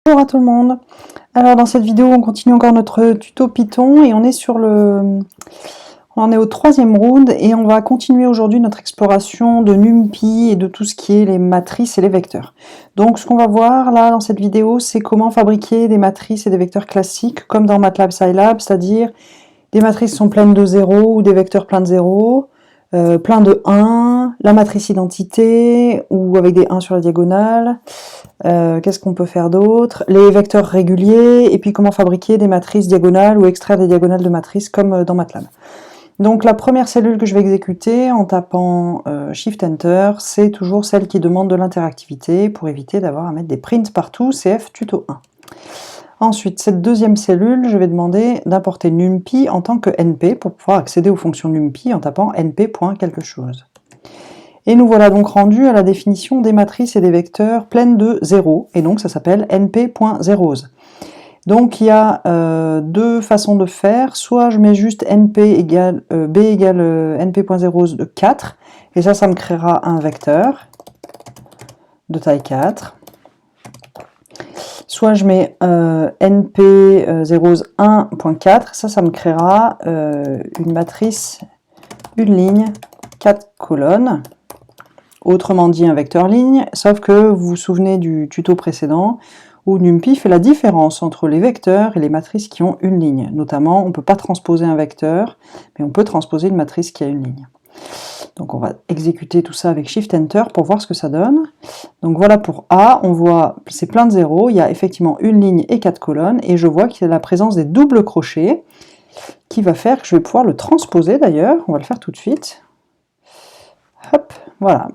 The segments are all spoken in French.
Bonjour à tout le monde. Alors dans cette vidéo, on continue encore notre tuto Python et on est au troisième round et on va continuer aujourd'hui notre exploration de NumPy et de tout ce qui est les matrices et les vecteurs. Donc ce qu'on va voir là dans cette vidéo, c'est comment fabriquer des matrices et des vecteurs classiques comme dans MATLAB Scilab, c'est-à-dire des matrices sont pleines de 0 ou des vecteurs pleins de 0, plein de 1, la matrice identité ou avec des 1 sur la diagonale. Qu'est-ce qu'on peut faire d'autre? Les vecteurs réguliers, et puis comment fabriquer des matrices diagonales ou extraire des diagonales de matrices comme dans MATLAB. Donc la première cellule que je vais exécuter en tapant Shift Enter, c'est toujours celle qui demande de l'interactivité pour éviter d'avoir à mettre des prints partout, CF tuto 1. Ensuite, cette deuxième cellule, je vais demander d'importer NumPy en tant que NP pour pouvoir accéder aux fonctions NumPy en tapant np.quelque chose. Et nous voilà donc rendus à la définition des matrices et des vecteurs pleines de 0, et donc ça s'appelle np.zeros. Donc il y a deux façons de faire, soit je mets juste b égale np.zeros de 4, et ça me créera un vecteur de taille 4. Soit je mets np zeros 1.4, ça me créera une matrice, une ligne, 4 colonnes. Autrement dit un vecteur ligne, sauf que vous vous souvenez du tuto précédent où NumPy fait la différence entre les vecteurs et les matrices qui ont une ligne. Notamment, on ne peut pas transposer un vecteur, mais on peut transposer une matrice qui a une ligne. Donc on va exécuter tout ça avec Shift Enter pour voir ce que ça donne. Donc voilà pour A, on voit c'est plein de zéros, il y a effectivement une ligne et 4 colonnes, et je vois qu'il y a la présence des doubles crochets qui va faire que je vais pouvoir le transposer d'ailleurs, on va le faire tout de suite. Hop, voilà.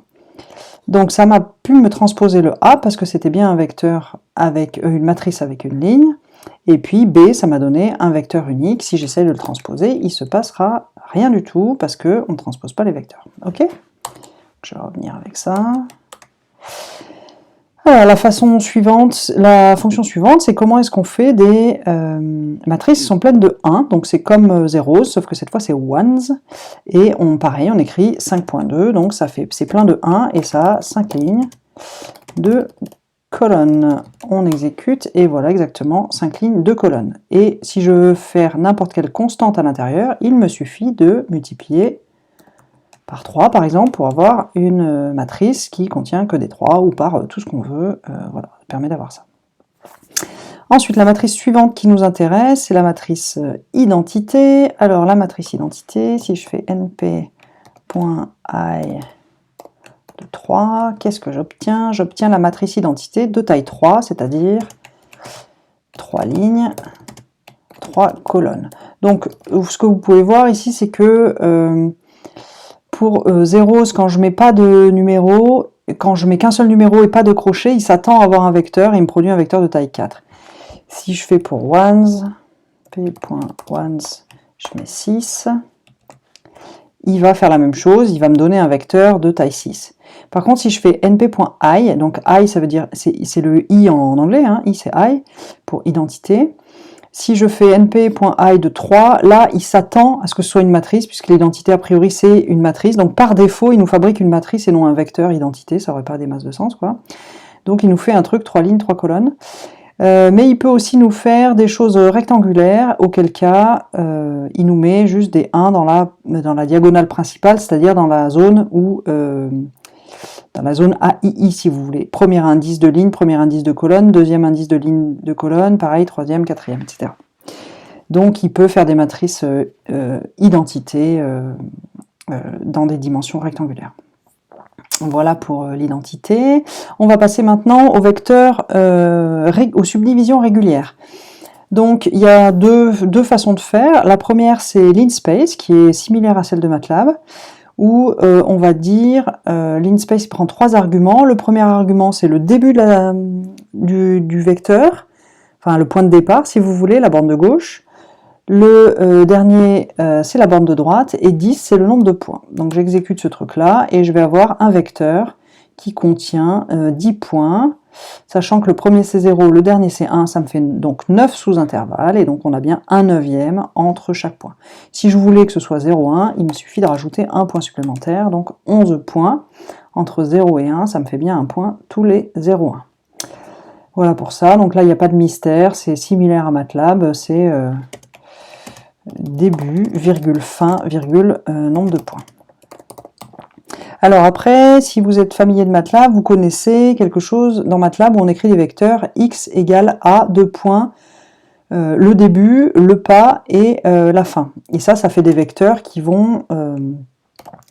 Donc ça m'a pu me transposer le A parce que c'était bien un vecteur avec une matrice avec une ligne. Et puis B, ça m'a donné un vecteur unique. Si j'essaie de le transposer, il se passera rien du tout parce qu'on ne transpose pas les vecteurs. Ok? Je vais revenir avec ça. Alors, la fonction suivante, c'est comment est-ce qu'on fait des matrices qui sont pleines de 1, donc c'est comme 0, sauf que cette fois c'est ones, et pareil, on écrit 5.2, donc c'est plein de 1, et ça a 5 lignes de colonnes. On exécute, et voilà exactement 5 lignes de colonnes. Et si je veux faire n'importe quelle constante à l'intérieur, il me suffit de multiplier par 3 par exemple, pour avoir une matrice qui contient que des 3, ou par tout ce qu'on veut, voilà, ça permet d'avoir ça. Ensuite, la matrice suivante qui nous intéresse, c'est la matrice identité. Alors la matrice identité, si je fais np.i de 3, qu'est-ce que j'obtiens? J'obtiens la matrice identité de taille 3, c'est-à-dire 3 lignes, 3 colonnes. Donc ce que vous pouvez voir ici, c'est que pour zeros, quand je mets pas de numéro, quand je mets qu'un seul numéro et pas de crochet, il s'attend à avoir un vecteur et il me produit un vecteur de taille 4. Si je fais pour ones, p.ones, je mets 6, il va faire la même chose, il va me donner un vecteur de taille 6. Par contre, si je fais np.i, donc i ça veut dire, c'est le i en anglais, hein, i c'est i, pour identité. Si je fais np.i de 3, là, il s'attend à ce que ce soit une matrice, puisque l'identité, a priori, c'est une matrice. Donc, par défaut, il nous fabrique une matrice et non un vecteur identité. Ça n'aurait pas des masses de sens, quoi. Donc, il nous fait un truc, 3 lignes, 3 colonnes. Mais il peut aussi nous faire des choses rectangulaires, auquel cas, il nous met juste des 1 dans la diagonale principale, c'est-à-dire dans la zone où... dans la zone AII si vous voulez. Premier indice de ligne, premier indice de colonne, deuxième indice de ligne de colonne, pareil, troisième, quatrième, etc. Donc il peut faire des matrices identité dans des dimensions rectangulaires. Voilà pour l'identité. On va passer maintenant au vecteur, aux subdivisions régulières. Donc il y a deux façons de faire. La première c'est linspace, qui est similaire à celle de MATLAB, où on va dire, linspace prend 3 arguments. Le premier argument, c'est le début du vecteur, enfin le point de départ, si vous voulez, la borne de gauche. Le dernier, c'est la borne de droite, et 10, c'est le nombre de points. Donc j'exécute ce truc-là, et je vais avoir un vecteur qui contient 10 points, sachant que le premier c'est 0, le dernier c'est 1, ça me fait donc 9 sous-intervalles, et donc on a bien un neuvième entre chaque point. Si je voulais que ce soit 0, 1, il me suffit de rajouter un point supplémentaire, donc 11 points entre 0 et 1, ça me fait bien un point tous les 0, 1. Voilà pour ça. Donc là, il n'y a pas de mystère, c'est similaire à MATLAB, c'est début, virgule, fin, virgule, nombre de points. Alors après, si vous êtes familier de MATLAB, vous connaissez quelque chose dans MATLAB où on écrit des vecteurs x égale a, deux points, le début, le pas et la fin. Et ça fait des vecteurs qui vont...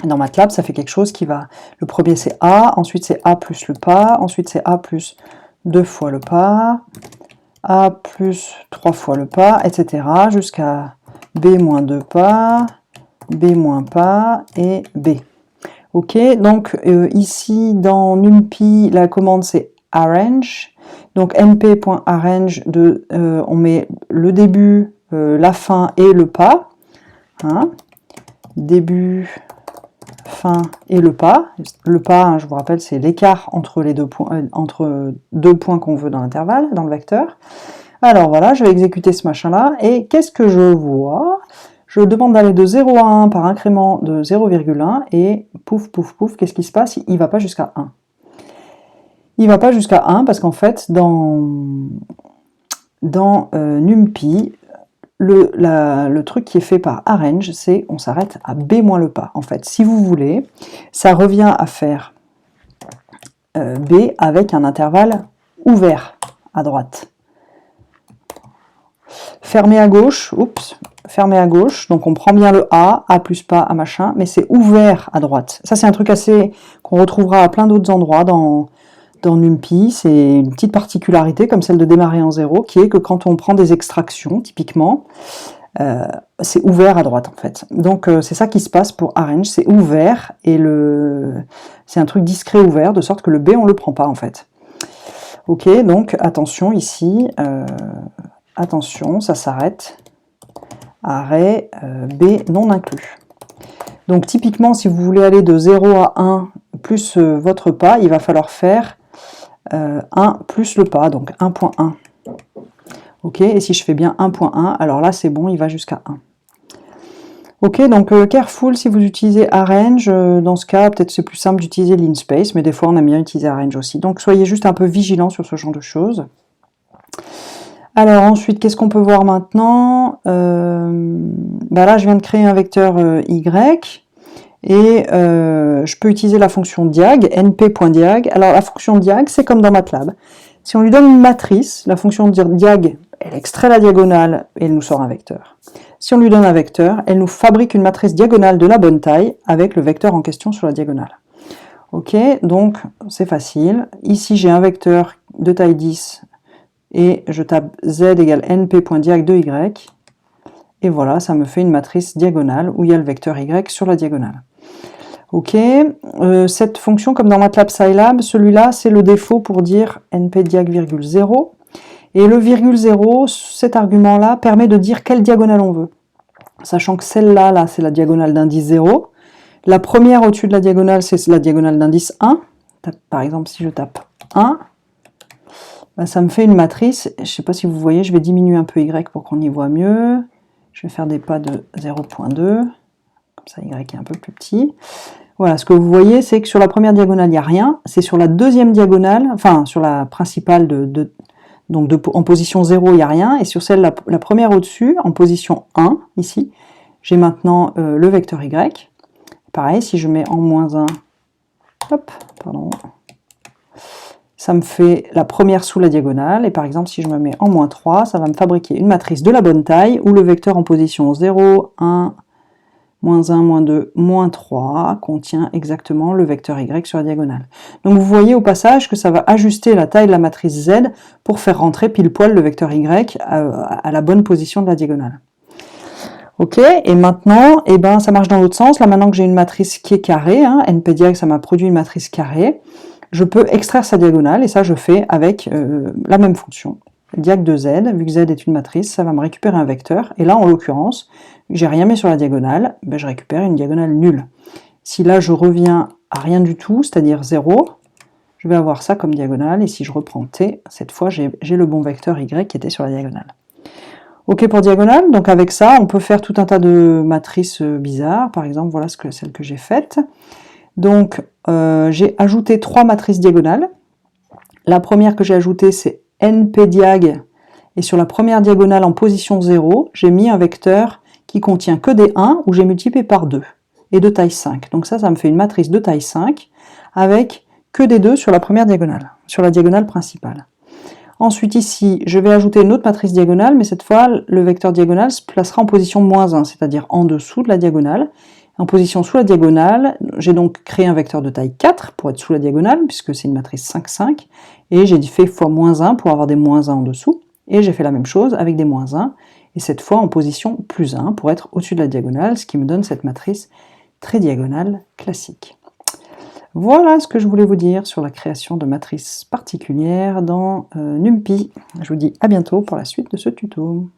dans MATLAB, ça fait quelque chose qui va... Le premier c'est a, ensuite c'est a plus le pas, ensuite c'est a plus 2 fois le pas, a plus 3 fois le pas, etc. jusqu'à b moins 2 pas, b moins pas et b. Ok, donc ici dans NumPy, la commande c'est arrange. Donc np.arrange, on met le début, la fin et le pas. Hein. Début, fin et le pas. Le pas, hein, je vous rappelle, c'est l'écart entre les deux points qu'on veut dans l'intervalle, dans le vecteur. Alors voilà, je vais exécuter ce machin-là. Et qu'est-ce que je vois? Je demande d'aller de 0 à 1 par incrément de 0,1 et pouf, pouf, pouf, qu'est-ce qui se passe? Il ne va pas jusqu'à 1. Il ne va pas jusqu'à 1 parce qu'en fait, dans NumPy, le truc qui est fait par arrange, c'est on s'arrête à b moins le pas. En fait, si vous voulez, ça revient à faire b avec un intervalle ouvert à droite. Fermé à gauche, oups, fermé à gauche, donc on prend bien le A plus pas, A machin, mais c'est ouvert à droite. Ça c'est un truc assez qu'on retrouvera à plein d'autres endroits dans NumPy, c'est une petite particularité comme celle de démarrer en 0, qui est que quand on prend des extractions, typiquement, c'est ouvert à droite en fait. Donc c'est ça qui se passe pour arrange, c'est ouvert, et c'est un truc discret ouvert, de sorte que le B on le prend pas en fait. Ok, donc attention ici, attention, ça s'arrête. Arrêt B non inclus. Donc typiquement, si vous voulez aller de 0 à 1 plus votre pas, il va falloir faire 1 plus le pas, donc 1.1. Ok, et si je fais bien 1.1, alors là c'est bon, il va jusqu'à 1. Ok, donc careful si vous utilisez arrange, dans ce cas peut-être c'est plus simple d'utiliser linspace, mais des fois on aime bien utiliser arrange aussi. Donc soyez juste un peu vigilant sur ce genre de choses. Alors ensuite, qu'est-ce qu'on peut voir maintenant? Là, je viens de créer un vecteur y, et je peux utiliser la fonction diag, np.diag. Alors la fonction diag, c'est comme dans MATLAB. Si on lui donne une matrice, la fonction diag, elle extrait la diagonale et elle nous sort un vecteur. Si on lui donne un vecteur, elle nous fabrique une matrice diagonale de la bonne taille avec le vecteur en question sur la diagonale. Ok, donc c'est facile. Ici, j'ai un vecteur de taille 10, et je tape z égale np.diag de y, et voilà, ça me fait une matrice diagonale où il y a le vecteur y sur la diagonale. Ok, cette fonction, comme dans MATLAB Scilab, celui-là, c'est le défaut pour dire np.diag virgule 0, et le virgule 0, cet argument-là, permet de dire quelle diagonale on veut. Sachant que celle-là, là, c'est la diagonale d'indice 0, la première au-dessus de la diagonale, c'est la diagonale d'indice 1, par exemple, si je tape 1, ça me fait une matrice, je ne sais pas si vous voyez, je vais diminuer un peu y pour qu'on y voit mieux. Je vais faire des pas de 0.2, comme ça y est un peu plus petit. Voilà, ce que vous voyez, c'est que sur la première diagonale, il n'y a rien. C'est sur la deuxième diagonale, enfin sur la principale en position 0, il n'y a rien. Et sur celle, la première au-dessus, en position 1, ici, j'ai maintenant le vecteur y. Pareil, si je mets en moins 1, hop, pardon, ça me fait la première sous la diagonale, et par exemple si je me mets en moins 3, ça va me fabriquer une matrice de la bonne taille, où le vecteur en position 0, 1, moins 1, moins 2, moins 3 contient exactement le vecteur y sur la diagonale. Donc vous voyez au passage que ça va ajuster la taille de la matrice z pour faire rentrer pile poil le vecteur y à la bonne position de la diagonale. Ok, et maintenant, ça marche dans l'autre sens. Là maintenant que j'ai une matrice qui est carrée, np.diag ça m'a produit une matrice carrée, je peux extraire sa diagonale, et ça je fais avec la même fonction. Diag de z, vu que z est une matrice, ça va me récupérer un vecteur, et là en l'occurrence, j'ai rien mis sur la diagonale, je récupère une diagonale nulle. Si là je reviens à rien du tout, c'est-à-dire 0, je vais avoir ça comme diagonale, et si je reprends t, cette fois j'ai le bon vecteur y qui était sur la diagonale. Ok pour diagonale, donc avec ça on peut faire tout un tas de matrices bizarres, par exemple voilà celle que j'ai faite. Donc j'ai ajouté 3 matrices diagonales. La première que j'ai ajoutée c'est npdiag et sur la première diagonale en position 0, j'ai mis un vecteur qui contient que des 1 où j'ai multiplié par 2 et de taille 5. Donc ça me fait une matrice de taille 5 avec que des 2 sur la première diagonale, sur la diagonale principale. Ensuite ici, je vais ajouter une autre matrice diagonale, mais cette fois, le vecteur diagonale se placera en position -1, c'est-à-dire en dessous de la diagonale. En position sous la diagonale, j'ai donc créé un vecteur de taille 4 pour être sous la diagonale, puisque c'est une matrice 5, 5, et j'ai fait fois -1 pour avoir des -1 en dessous, et j'ai fait la même chose avec des -1, et cette fois en position +1 pour être au-dessus de la diagonale, ce qui me donne cette matrice très diagonale classique. Voilà ce que je voulais vous dire sur la création de matrices particulières dans NumPy. Je vous dis à bientôt pour la suite de ce tuto.